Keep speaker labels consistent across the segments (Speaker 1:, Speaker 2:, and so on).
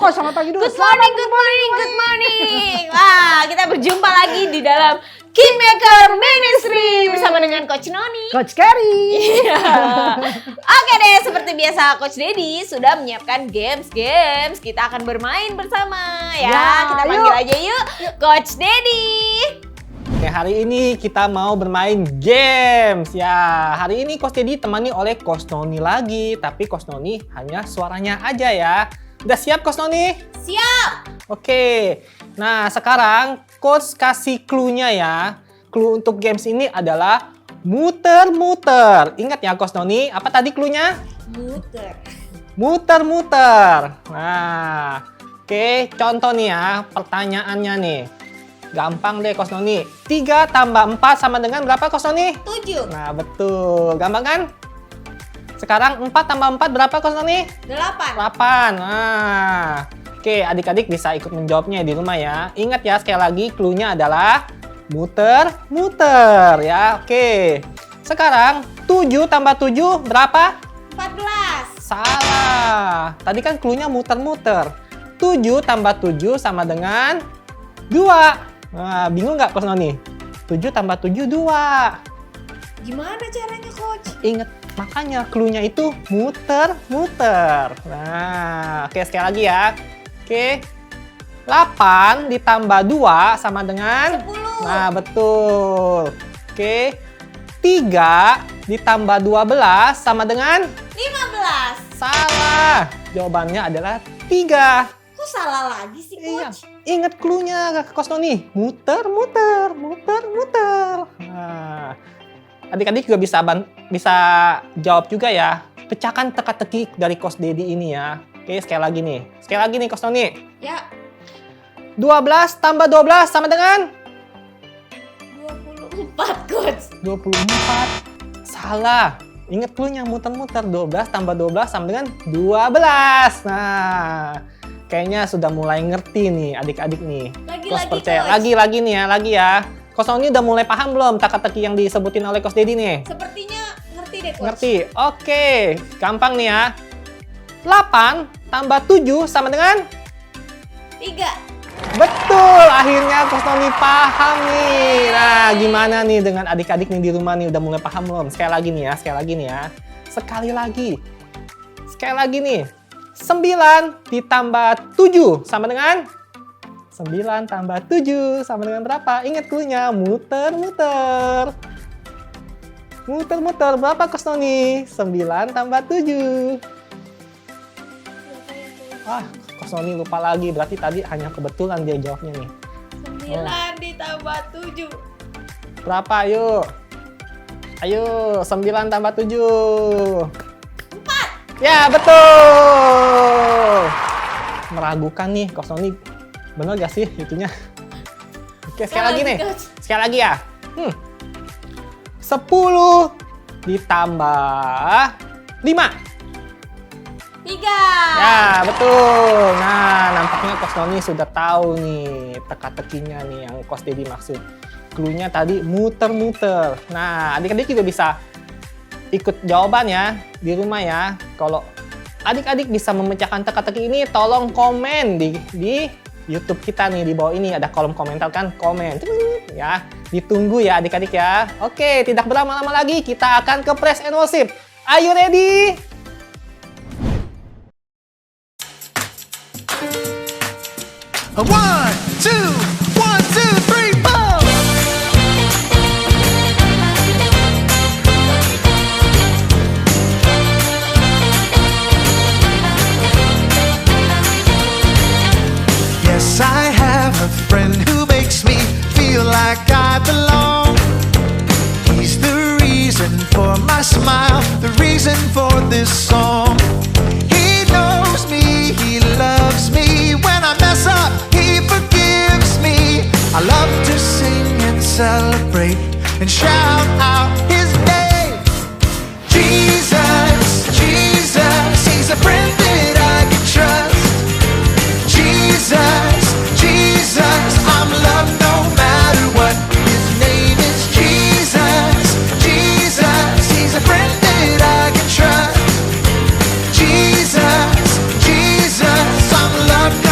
Speaker 1: lupa selamat pagi dulu.
Speaker 2: Good morning. Wah, kita berjumpa lagi di dalam Kingmaker Ministry bersama dengan Coach Noni,
Speaker 1: Coach Carry.
Speaker 2: Iya. Oke deh, seperti biasa Coach Dedi sudah menyiapkan games. Kita akan bermain bersama ya. Kita panggil aja yuk Coach Dedi.
Speaker 3: Oke, hari ini kita mau bermain games. Ya, hari ini Coach Dedi temani oleh Coach Noni lagi. Tapi Coach Noni hanya suaranya aja ya. Udah siap Coach Noni?
Speaker 2: Siap.
Speaker 3: Oke. Nah, sekarang Coach kasih clue-nya ya. Clue untuk games ini adalah muter-muter. Ingat ya Coach Noni, apa tadi clue-nya?
Speaker 2: Muter.
Speaker 3: Muter-muter. Nah, oke, contoh nih ya, pertanyaannya nih. Gampang deh Coach Noni. 3 tambah 4 sama dengan berapa Coach Noni?
Speaker 2: 7.
Speaker 3: Nah, betul. Gampang kan? Sekarang 4 tambah 4 berapa Coach Noni?
Speaker 2: 8.
Speaker 3: 8. Nah, oke, adik-adik bisa ikut menjawabnya di rumah ya. Ingat ya, sekali lagi clue-nya adalah muter-muter ya. Oke. Sekarang 7 tambah 7 berapa?
Speaker 2: 14.
Speaker 3: Salah. Tadi kan clue-nya muter-muter. 7 tambah 7 sama dengan 2. Nah, bingung nggak Coach Noni? 7 tambah 7, 2.
Speaker 2: Gimana caranya Coach?
Speaker 3: Ingat, makanya clue-nya itu muter-muter. Nah, oke sekali lagi ya. Oke. 8 ditambah 2 sama dengan
Speaker 2: 10.
Speaker 3: Nah, betul. Oke. 3 ditambah 12 sama dengan
Speaker 2: 15.
Speaker 3: salah. Jawabannya adalah 3.
Speaker 2: Kok salah lagi sih
Speaker 3: Iya.
Speaker 2: Coach?
Speaker 3: Ingat clue-nya Coach Noni. Muter-muter, muter-muter. Nah, adik-adik juga bisa jawab juga ya. Pecahkan teka-teki dari Coach Dedi ini ya. Oke, sekali lagi nih Coach Noni.
Speaker 2: Ya.
Speaker 3: 12 tambah 12 sama dengan
Speaker 2: 24 Coach.
Speaker 3: 24. Salah. Ingat clue-nya muter-muter. 12 tambah 12 sama dengan 12. Nah, kayaknya sudah mulai ngerti nih adik-adik nih. Coach percaya.
Speaker 2: Coach.
Speaker 3: Lagi nih ya, lagi ya. Coach Noni udah mulai paham belum teka-teki yang disebutin oleh Coach Dedi nih?
Speaker 2: Sepertinya ngerti deh Coach.
Speaker 3: Ngerti? Oke, gampang nih ya. 8 tambah 7 sama dengan
Speaker 2: 3.
Speaker 3: betul, akhirnya Coach Noni paham nih. Nah, gimana nih dengan adik-adik nih di rumah nih, udah mulai paham belum? Sekali lagi nih ya. Sekali lagi nih. 9 ditambah 7 sama dengan 9 tambah 7 sama dengan berapa? Ingat clue-nya, muter-muter. Muter-muter, berapa Coach Noni? 9 tambah 7. Coach Noni lupa lagi, berarti tadi hanya kebetulan dia jawabnya nih.
Speaker 2: 9 ditambah 7.
Speaker 3: Berapa, ayo 9 tambah 7. 4. Ya, betul. Meragukan nih Coach Noni. Bener gak sih itunya? Oke, sekali lagi nih. Sekali lagi ya. 10 ditambah 5.
Speaker 2: 3.
Speaker 3: Ya, betul. Nah, nampaknya Coach Noni sudah tahu nih teka-tekinya nih yang Coach Dedi maksud. Clue-nya tadi muter-muter. Nah, adik-adik juga bisa ikut jawaban ya di rumah ya. Kalau adik-adik bisa memecahkan teka-teki ini, tolong komen di YouTube kita nih, di bawah ini ada kolom komentar kan, komen ya. Ditunggu ya adik-adik ya. Oke, tidak berlama-lama lagi, kita akan ke Praise and Worship. Are you ready?
Speaker 4: One, two, 3, 4. Yes, I have a friend who makes me feel like I belong. He's the reason for my smile, the reason for this song. He knows me, he loves me. When I mess up, he forgives me. I love to sing and celebrate and shout out his name. Jesus, Jesus, he's a friend that I can trust. Jesus, Jesus, I'm loved no matter what. His name is Jesus, Jesus, he's a friend that I can trust. Jesus, Jesus, I'm loved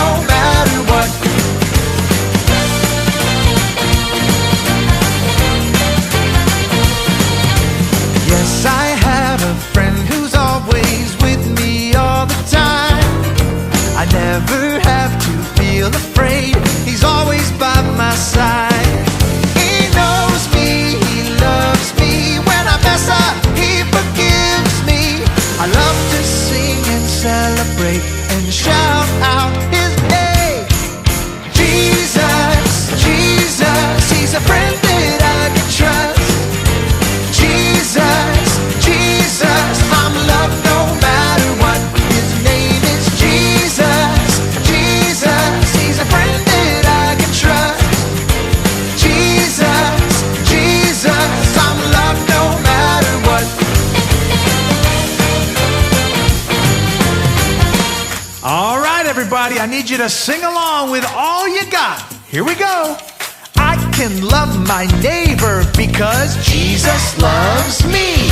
Speaker 4: I need you to sing along with all you got. Here we go. I can love my neighbor because Jesus loves me.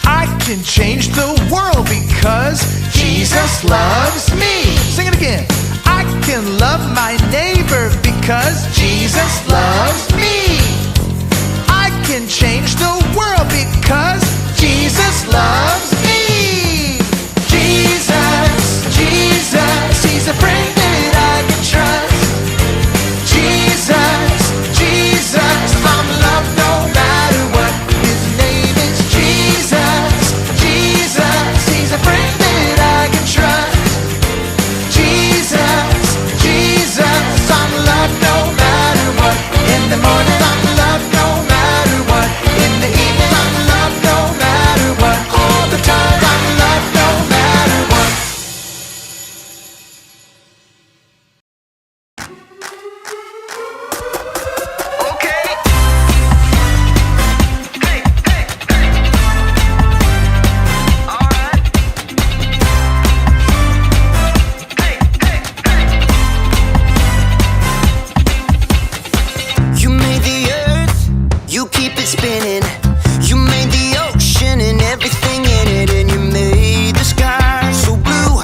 Speaker 4: I can change the world because Jesus loves me. Sing it again. I can love my neighbor because Jesus loves me. I can change the world because Jesus loves me. Jesus, Jesus, He's a friend that I can trust. Jesus, Jesus, I'm loved no matter what. His name is Jesus, Jesus, He's a friend that I can trust. Jesus, Jesus, I'm loved no matter what. In the morning I'm loved no matter what. In the evening I'm loved no matter what. All the time I'm loved no matter what. Okay. Hey, hey, hey. All right. Hey, hey, hey.
Speaker 1: You made the earth, you keep it spinning. You made the ocean and everything in it, and you made the sky so blue,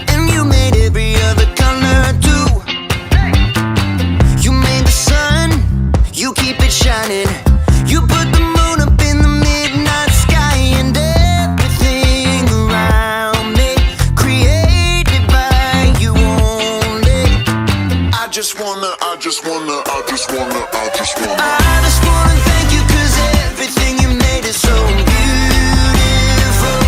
Speaker 1: and you made every other color too. You made the sun, you keep it shining. You put the moon up in the midnight sky, and everything around me created by you only.
Speaker 4: I just wanna
Speaker 1: I just wanna thank you 'cause everything you made is so beautiful.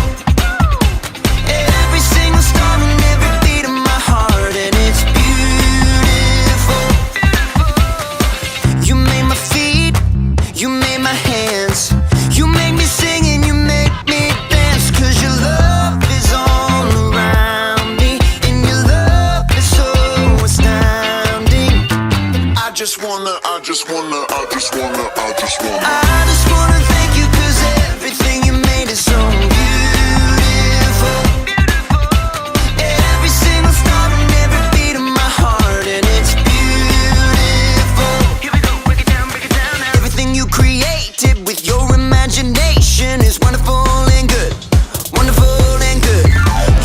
Speaker 1: Every single star and every beat of my heart, and it's beautiful. You made my feet, you made my hands. You made me sing and you make me dance, 'cause your love is all around me, and your love is so astounding.
Speaker 4: I just wanna
Speaker 1: I just wanna thank you 'cause everything you made is so beautiful. Every single star and every beat of my heart, and it's beautiful. Here we go, break it down now. Everything you created with your imagination is wonderful and good. Wonderful and good.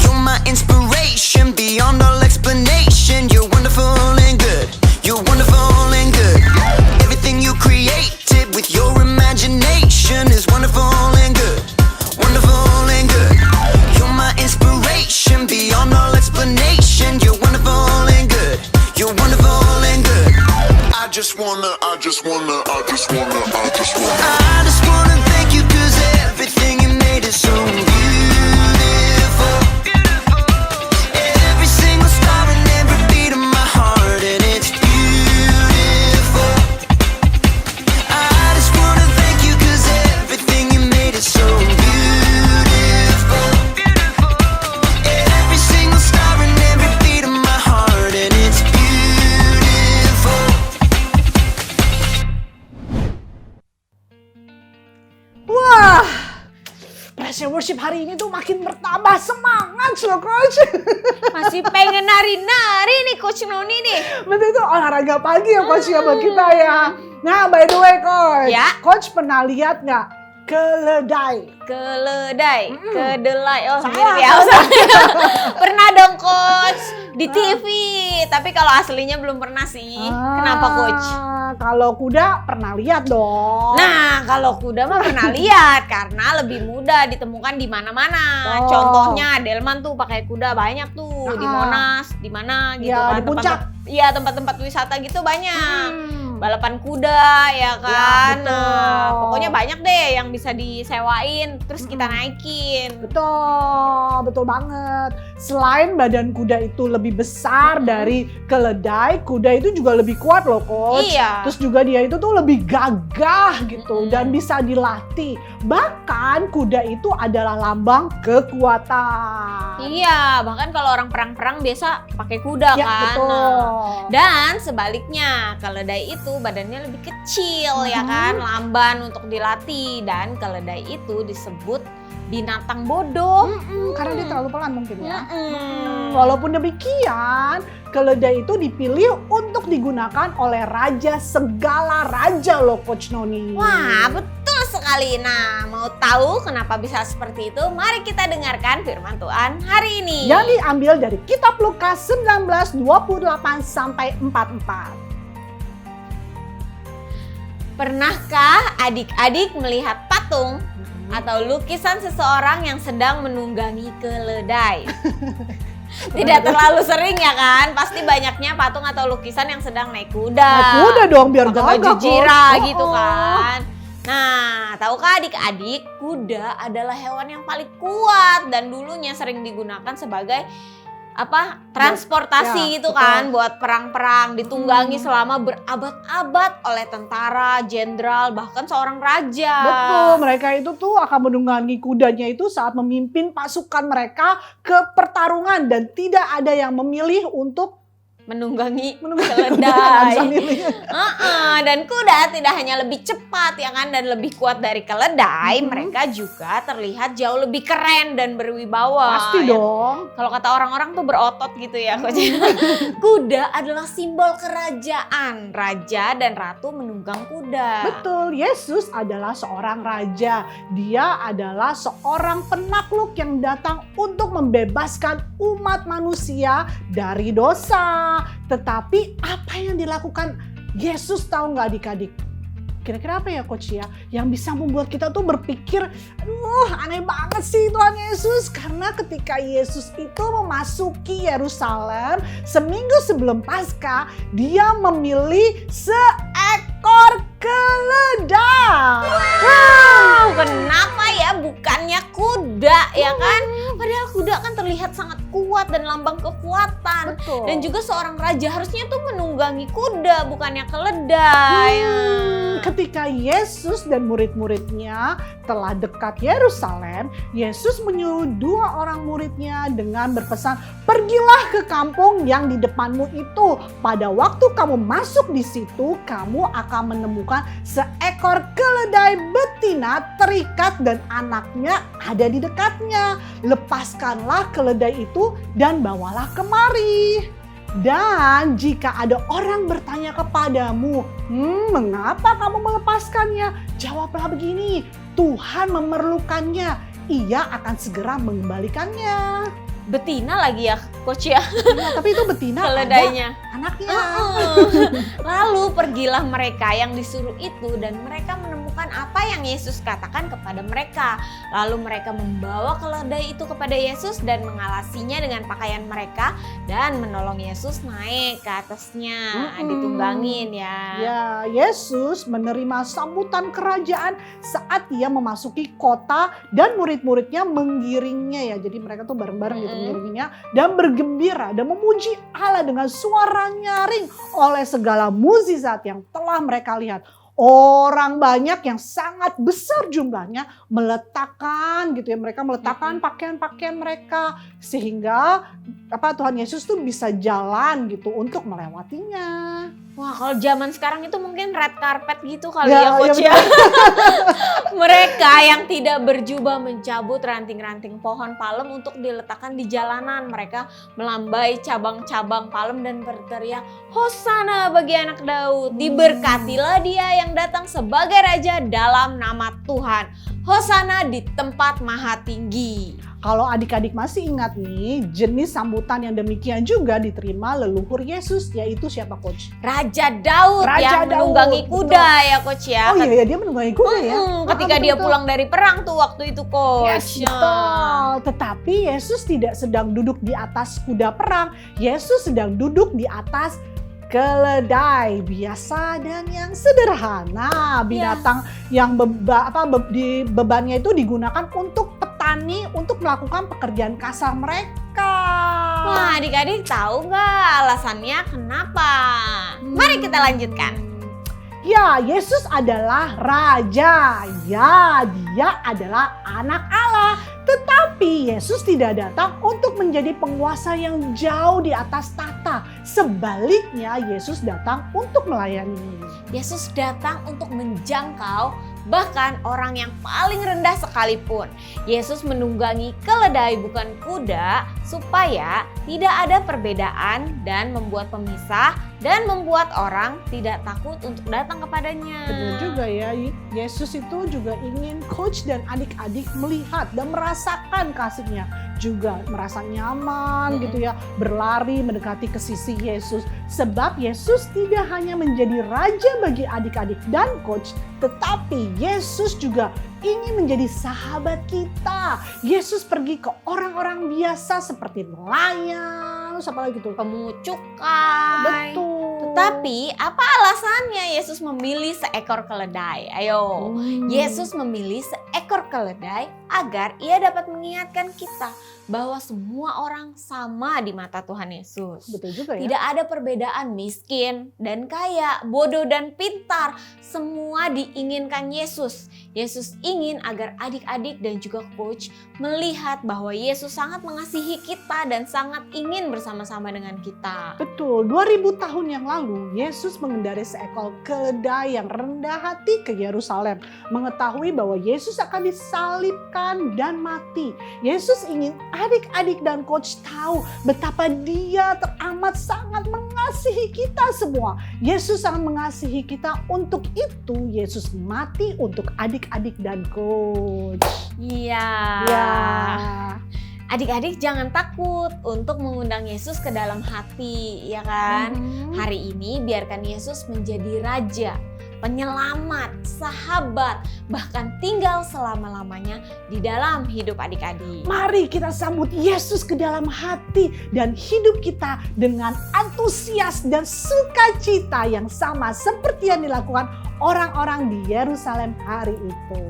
Speaker 1: You're my inspiration beyond all explanation. You're wonderful and good. You're wonderful and good. Everything you created with your imagination is wonderful and good. Wonderful and good. You're my inspiration beyond all explanation. You're wonderful and good. You're wonderful and good.
Speaker 4: I just wanna
Speaker 1: I just wanna thank you 'cause everything you made is so beautiful. Every single star and every beat of my heart, and it's beautiful. I just wanna thank you 'cause everything you made is so beautiful. Every single star and every beat of my heart, and it's beautiful.
Speaker 5: Wah, Praise and Worship hari ini tuh makin bertambah semangat loh Coach.
Speaker 2: Masih pengen nari-nari nih Coach Noni nih.
Speaker 5: Betul itu olahraga pagi ya Coach ya buat kita ya. Nah by the way Coach,
Speaker 2: Ya.
Speaker 5: Coach pernah lihat nggak keledai?
Speaker 2: Keledai, kedelai, oh
Speaker 5: Salah.
Speaker 2: mirip ya. Pernah dong Coach, di TV. Tapi kalau aslinya belum pernah sih. Kenapa Coach?
Speaker 5: Kalau kuda pernah lihat dong.
Speaker 2: Nah, kalau kuda mah pernah lihat karena lebih mudah ditemukan di mana-mana.
Speaker 5: Oh.
Speaker 2: Contohnya Delman tuh pakai kuda banyak tuh di Monas, di mana gitu
Speaker 5: Ya,
Speaker 2: kan.
Speaker 5: di puncak.
Speaker 2: Iya, tempat-tempat wisata gitu banyak.
Speaker 5: Hmm.
Speaker 2: Balapan kuda ya kan.
Speaker 5: betul.
Speaker 2: Nah, pokoknya banyak deh yang bisa disewain terus kita naikin.
Speaker 5: Betul banget. Selain badan kuda itu lebih besar dari keledai, kuda itu juga lebih kuat loh Coach.
Speaker 2: Iya.
Speaker 5: Terus juga dia itu tuh lebih gagah gitu dan bisa dilatih. Bahkan kuda itu adalah lambang kekuatan.
Speaker 2: Iya, bahkan kalau orang perang-perang biasa pakai kuda
Speaker 5: Ya,
Speaker 2: kan.
Speaker 5: betul.
Speaker 2: Nah, dan sebaliknya, keledai itu badannya lebih kecil ya kan, lamban untuk dilatih dan keledai itu disebut binatang bodoh.
Speaker 5: Karena dia terlalu pelan mungkin ya.
Speaker 2: Mm-mm.
Speaker 5: Walaupun demikian, keledai itu dipilih untuk digunakan oleh raja segala raja loh Coach Noni.
Speaker 2: Wah, betul sekali. Nah, mau tahu kenapa bisa seperti itu? Mari kita dengarkan firman Tuhan hari ini.
Speaker 5: Yang diambil dari kitab Lukas 19:28 sampai 44.
Speaker 2: Pernahkah adik-adik melihat patung atau lukisan seseorang yang sedang menunggangi keledai? Tidak terlalu sering ya kan? Pasti banyaknya patung atau lukisan yang sedang naik kuda.
Speaker 5: Naik kuda dong biar
Speaker 2: pakai
Speaker 5: gagah,
Speaker 2: baju
Speaker 5: Coach.
Speaker 2: jira gitu
Speaker 5: Oh.
Speaker 2: kan. Nah, tahukah adik-adik, kuda adalah hewan yang paling kuat dan dulunya sering digunakan sebagai transportasi
Speaker 5: Ya,
Speaker 2: gitu
Speaker 5: betul.
Speaker 2: kan, buat perang-perang, ditunggangi selama berabad-abad oleh tentara, jenderal, bahkan seorang raja.
Speaker 5: Betul, mereka itu tuh akan menunggangi kudanya itu saat memimpin pasukan mereka ke pertarungan dan tidak ada yang memilih untuk
Speaker 2: Menunggangi
Speaker 5: menunggangi
Speaker 2: keledai.
Speaker 5: milih.
Speaker 2: Dan kuda tidak hanya lebih cepat ya kan dan lebih kuat dari keledai, mereka juga terlihat jauh lebih keren dan berwibawa.
Speaker 5: Pasti
Speaker 2: ya.
Speaker 5: dong.
Speaker 2: Kalau kata orang-orang tuh berotot gitu ya Coach. Kuda adalah simbol kerajaan. Raja dan ratu menunggang kuda.
Speaker 5: Betul, Yesus adalah seorang raja. Dia adalah seorang penakluk yang datang untuk membebaskan umat manusia dari dosa. Tetapi apa yang dilakukan Yesus, tahu nggak adik-adik? Kira-kira apa ya Coach ya? Yang bisa membuat kita tuh berpikir, aduh aneh banget sih Tuhan Yesus. Karena ketika Yesus itu memasuki Yerusalem seminggu sebelum Paskah, dia memilih seekor keledai.
Speaker 2: Wow, kenapa ya bukannya kuda ya kan? Padahal kuda kan terlihat sangat kuat dan lambang kekuatan.
Speaker 5: Betul.
Speaker 2: Dan juga seorang raja harusnya tuh menunggangi kuda bukannya keledai.
Speaker 5: Ketika Yesus dan murid-muridnya telah dekat Yerusalem, Yesus menyuruh 2 orang muridnya dengan berpesan, pergilah ke kampung yang di depanmu itu. Pada waktu kamu masuk di situ, kamu akan menemukan seekor keledai betina terikat dan anaknya ada di dekatnya. Lepaskanlah keledai itu dan bawalah kemari. Dan jika ada orang bertanya kepadamu, mengapa kamu melepaskannya? Jawablah begini, Tuhan memerlukannya, ia akan segera mengembalikannya.
Speaker 2: Betina lagi ya Coach ya
Speaker 5: Nah, tapi itu betina
Speaker 2: keledainya.
Speaker 5: ada anaknya.
Speaker 2: Lalu pergilah mereka yang disuruh itu dan mereka menemukan apa yang Yesus katakan kepada mereka. Lalu mereka membawa keledai itu kepada Yesus dan mengalasinya dengan pakaian mereka dan menolong Yesus naik ke atasnya. Ditunggangin ya.
Speaker 5: Ya, Yesus menerima sambutan kerajaan saat ia memasuki kota dan murid-muridnya menggiringnya ya. Jadi mereka tuh bareng-bareng gitu mengiringinya dan bergembira dan memuji Allah dengan suara nyaring oleh segala mukjizat yang telah mereka lihat. Orang banyak yang sangat besar jumlahnya meletakkan gitu ya, mereka meletakkan pakaian-pakaian mereka sehingga Tuhan Yesus tuh bisa jalan gitu untuk melewatinya.
Speaker 2: Wah, kalau zaman sekarang itu mungkin red carpet gitu kali ya Coach ya.
Speaker 5: betul.
Speaker 2: Mereka yang tidak berjubah mencabut ranting-ranting pohon palem untuk diletakkan di jalanan. Mereka melambai cabang-cabang palem dan berteriak, Hosana bagi anak Daud. Diberkatilah dia yang datang sebagai raja dalam nama Tuhan. Hosana di tempat maha tinggi.
Speaker 5: Kalau adik-adik masih ingat nih, jenis sambutan yang demikian juga diterima leluhur Yesus, yaitu siapa Coach?
Speaker 2: Raja Daud
Speaker 5: Raja
Speaker 2: yang
Speaker 5: Daud,
Speaker 2: menunggangi kuda
Speaker 5: betul.
Speaker 2: ya Coach ya.
Speaker 5: Oh iya, dia menunggangi kuda ya.
Speaker 2: Ketika dia pulang dari perang tuh waktu itu Coach.
Speaker 5: Yes, betul. Tetapi Yesus tidak sedang duduk di atas kuda perang. Yesus sedang duduk di atas keledai biasa dan yang sederhana. Binatang yang bebannya itu digunakan untuk petani untuk melakukan pekerjaan kasar mereka.
Speaker 2: Wah, adik-adik tahu nggak alasannya kenapa? Mari kita lanjutkan.
Speaker 5: Ya, Yesus adalah raja. Ya, dia adalah anak Allah. Tetapi Yesus tidak datang untuk menjadi penguasa yang jauh di atas tahta. Sebaliknya, Yesus datang untuk melayani.
Speaker 2: Yesus datang untuk menjangkau bahkan orang yang paling rendah sekalipun. Yesus menunggangi keledai bukan kuda supaya tidak ada perbedaan dan membuat pemisah dan membuat orang tidak takut untuk datang kepadanya.
Speaker 5: Benar juga ya, Yesus itu juga ingin coach dan adik-adik melihat dan merasakan kasihnya. Juga merasa nyaman gitu ya, berlari mendekati ke sisi Yesus. Sebab Yesus tidak hanya menjadi raja bagi adik-adik dan coach, tetapi Yesus juga ingin menjadi sahabat kita. Yesus pergi ke orang-orang biasa seperti nelayan, siapa lagi tuh?
Speaker 2: Pemungut cukai.
Speaker 5: Betul.
Speaker 2: Tetapi apa alasannya Yesus memilih seekor keledai? Ayo, Yesus memilih seekor keledai agar ia dapat mengingatkan kita bahwa semua orang sama di mata Tuhan Yesus.
Speaker 5: Betul juga ya.
Speaker 2: Tidak ada perbedaan miskin dan kaya, bodoh dan pintar. Semua diinginkan Yesus. Yesus ingin agar adik-adik dan juga coach melihat bahwa Yesus sangat mengasihi kita dan sangat ingin bersama-sama dengan kita.
Speaker 5: Betul, 2000 tahun yang lalu Yesus mengendarai seekor keledai yang rendah hati ke Yerusalem, mengetahui bahwa Yesus akan disalibkan dan mati. Yesus ingin adik-adik dan coach tahu betapa Dia teramat sangat mengasihi kita semua. Yesus sangat mengasihi kita, untuk itu Yesus mati untuk adik-adik dan coach.
Speaker 2: Iya.
Speaker 5: Ya.
Speaker 2: Adik-adik jangan takut untuk mengundang Yesus ke dalam hati, ya kan? Hari ini biarkan Yesus menjadi raja, penyelamat, sahabat, bahkan tinggal selama-lamanya di dalam hidup adik-adik.
Speaker 5: Mari kita sambut Yesus ke dalam hati dan hidup kita dengan antusias dan sukacita yang sama seperti yang dilakukan orang-orang di Yerusalem hari itu.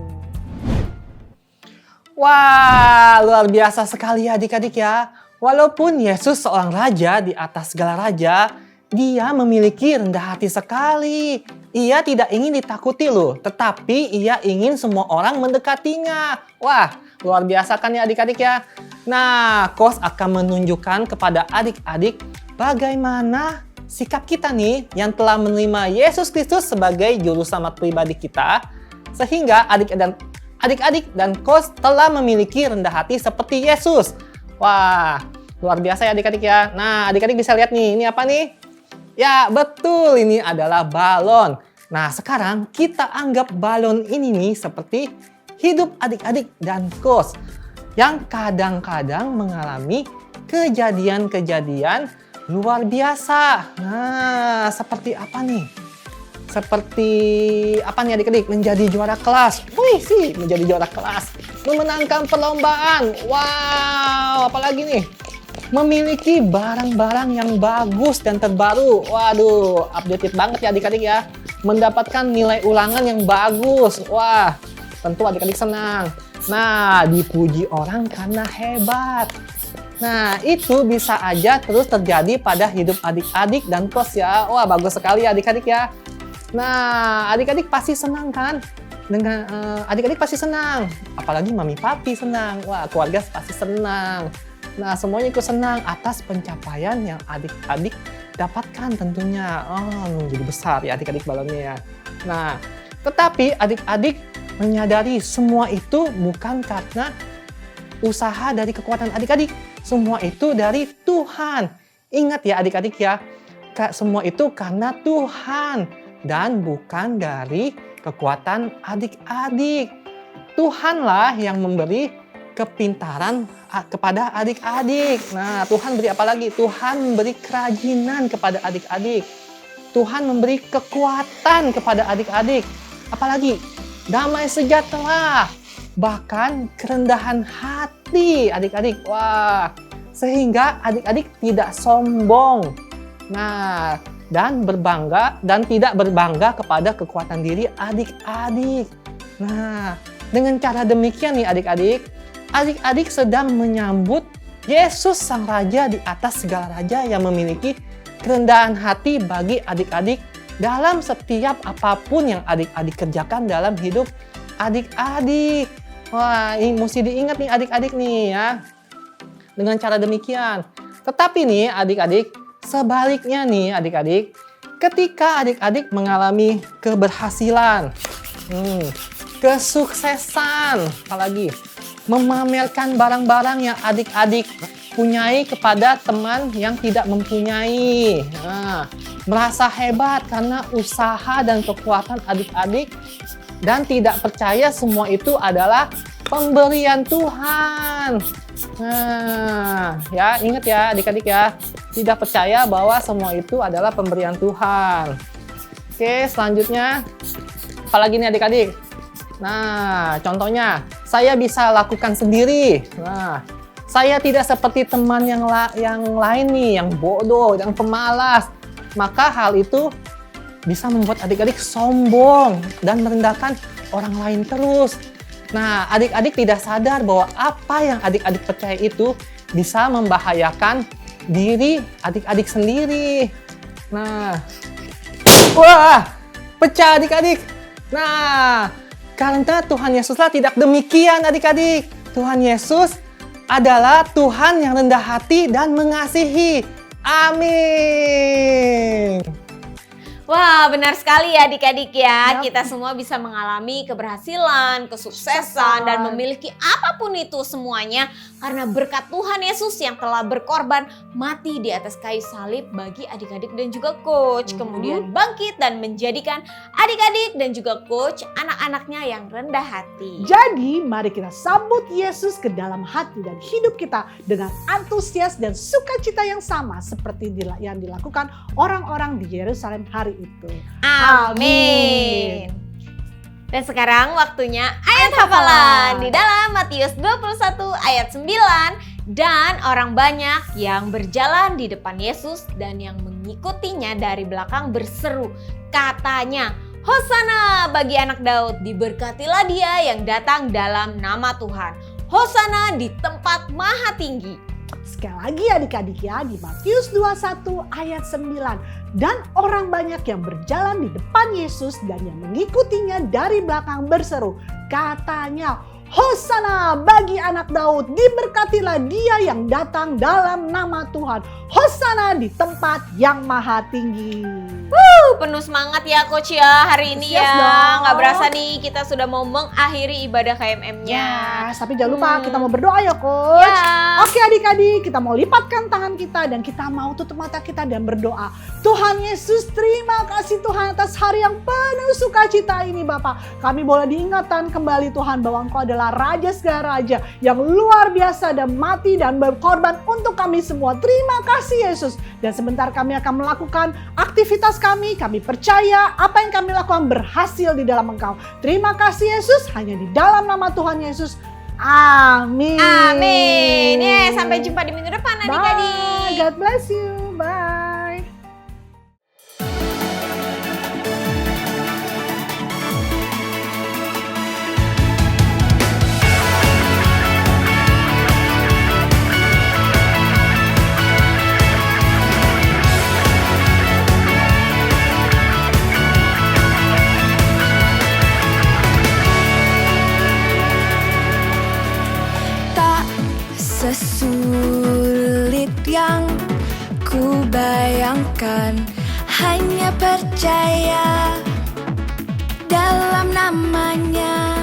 Speaker 3: Wah, luar biasa sekali adik-adik ya. Walaupun Yesus seorang raja di atas segala raja, Dia memiliki rendah hati sekali. Ia tidak ingin ditakuti loh, tetapi ia ingin semua orang mendekatinya. Wah, luar biasa kan ya adik-adik ya. Nah, Coach akan menunjukkan kepada adik-adik bagaimana sikap kita nih yang telah menerima Yesus Kristus sebagai juru selamat pribadi kita. Sehingga adik-adik dan Coach telah memiliki rendah hati seperti Yesus. Wah, luar biasa ya adik-adik ya. Nah, adik-adik bisa lihat nih, ini apa nih? Ya, betul, ini adalah balon. Nah, sekarang kita anggap balon ini nih seperti hidup adik-adik dan Coach yang kadang-kadang mengalami kejadian-kejadian luar biasa. Nah, seperti apa nih? Seperti apa nih adik-adik? Menjadi juara kelas. Wih sih, menjadi juara kelas. Memenangkan perlombaan. Wow, apalagi nih? Memiliki barang-barang yang bagus dan terbaru. Waduh, updated banget ya adik-adik ya. Mendapatkan nilai ulangan yang bagus. Wah, tentu adik-adik senang. Nah, dipuji orang karena hebat. Nah, itu bisa aja terus terjadi pada hidup adik-adik dan Coach ya. Wah, bagus sekali ya adik-adik ya. Nah, adik-adik pasti senang kan? Dengan adik-adik pasti senang. Apalagi mami papi senang. Wah, keluarga pasti senang. Nah, semuanya ikut senang atas pencapaian yang adik-adik dapatkan tentunya. Oh, jadi besar ya adik-adik balonnya ya. Nah, tetapi adik-adik menyadari semua itu bukan karena usaha dari kekuatan adik-adik. Semua itu dari Tuhan. Ingat ya adik-adik ya, semua itu karena Tuhan dan bukan dari kekuatan adik-adik. Tuhanlah yang memberi kepintaran kepada adik-adik. Nah, Tuhan beri apa lagi? Tuhan memberi kerajinan kepada adik-adik. Tuhan memberi kekuatan kepada adik-adik. Apalagi? Damai sejahtera. Bahkan kerendahan hati adik-adik. Wah, sehingga adik-adik tidak sombong. Nah, dan tidak berbangga kepada kekuatan diri adik-adik. Nah, dengan cara demikian nih adik-adik sedang menyambut Yesus Sang Raja di atas segala raja yang memiliki kerendahan hati bagi adik-adik dalam setiap apapun yang adik-adik kerjakan dalam hidup adik-adik. Wah, ini mesti diingat nih adik-adik nih ya. Dengan cara demikian. Tetapi nih adik-adik, sebaliknya nih adik-adik, ketika adik-adik mengalami keberhasilan, kesuksesan, apalagi memamerkan barang-barang yang adik-adik punyai kepada teman yang tidak mempunyai. Nah, merasa hebat karena usaha dan kekuatan adik-adik dan tidak percaya semua itu adalah pemberian Tuhan. Nah, ya ingat ya adik-adik ya, tidak percaya bahwa semua itu adalah pemberian Tuhan. Oke, selanjutnya apalagi nih adik-adik? Nah, contohnya saya bisa lakukan sendiri. Nah, saya tidak seperti teman yang lain nih, yang bodoh, yang pemalas. Maka hal itu bisa membuat adik-adik sombong dan merendahkan orang lain terus. Nah, adik-adik tidak sadar bahwa apa yang adik-adik percaya itu bisa membahayakan diri adik-adik sendiri. Nah, wah, pecah adik-adik. Nah, karena Tuhan Yesuslah tidak demikian adik-adik. Tuhan Yesus adalah Tuhan yang rendah hati dan mengasihi. Amin.
Speaker 2: Wah, benar sekali ya adik-adik ya. Kita semua bisa mengalami keberhasilan, kesuksesan, dan memiliki apapun itu semuanya karena berkat Tuhan Yesus yang telah berkorban mati di atas kayu salib bagi adik-adik dan juga coach. Kemudian bangkit dan menjadikan adik-adik dan juga coach anak-anaknya yang rendah hati.
Speaker 5: Jadi mari kita sambut Yesus ke dalam hati dan hidup kita dengan antusias dan sukacita yang sama seperti yang dilakukan orang-orang di Yerusalem hari itu.
Speaker 2: Amin. Dan sekarang waktunya ayat hafalan di dalam Matius 21 ayat 9. Dan orang banyak yang berjalan di depan Yesus dan yang mengikutinya dari belakang berseru, katanya, Hosana bagi anak Daud, diberkatilah dia yang datang dalam nama Tuhan. Hosana di tempat maha tinggi.
Speaker 5: Sekali lagi adik-adik ya, di Matius 21 ayat 9. Dan orang banyak yang berjalan di depan Yesus dan yang mengikutinya dari belakang berseru, katanya, Hosana bagi anak Daud, diberkatilah dia yang datang dalam nama Tuhan. Hosana di tempat yang maha tinggi.
Speaker 2: Penuh semangat ya coach ya hari ini
Speaker 5: Antusias
Speaker 2: ya.
Speaker 5: dong.
Speaker 2: Nggak berasa nih kita sudah mau mengakhiri ibadah KMM-nya.
Speaker 5: Tapi jangan lupa kita mau berdoa ya coach.
Speaker 2: Ya.
Speaker 5: Oke adik-adik, kita mau lipatkan tangan kita dan kita mau tutup mata kita dan berdoa. Tuhan Yesus, terima kasih Tuhan atas hari yang penuh sukacita ini Bapak. Kami boleh diingatkan kembali Tuhan bahwa Engkau adalah Raja segala Raja yang luar biasa dan mati dan berkorban untuk kami semua. Terima kasih Yesus. Dan sebentar kami akan melakukan aktivitas kami percaya apa yang kami lakukan berhasil di dalam Engkau. Terima kasih Yesus, hanya di dalam nama Tuhan Yesus. Amin.
Speaker 2: Amin. Sampai jumpa di minggu depan
Speaker 5: Bye.
Speaker 2: adik-adik.
Speaker 5: God bless you. Bye.
Speaker 6: Tak sesulit yang ku bayangkan, hanya percaya dalam namanya.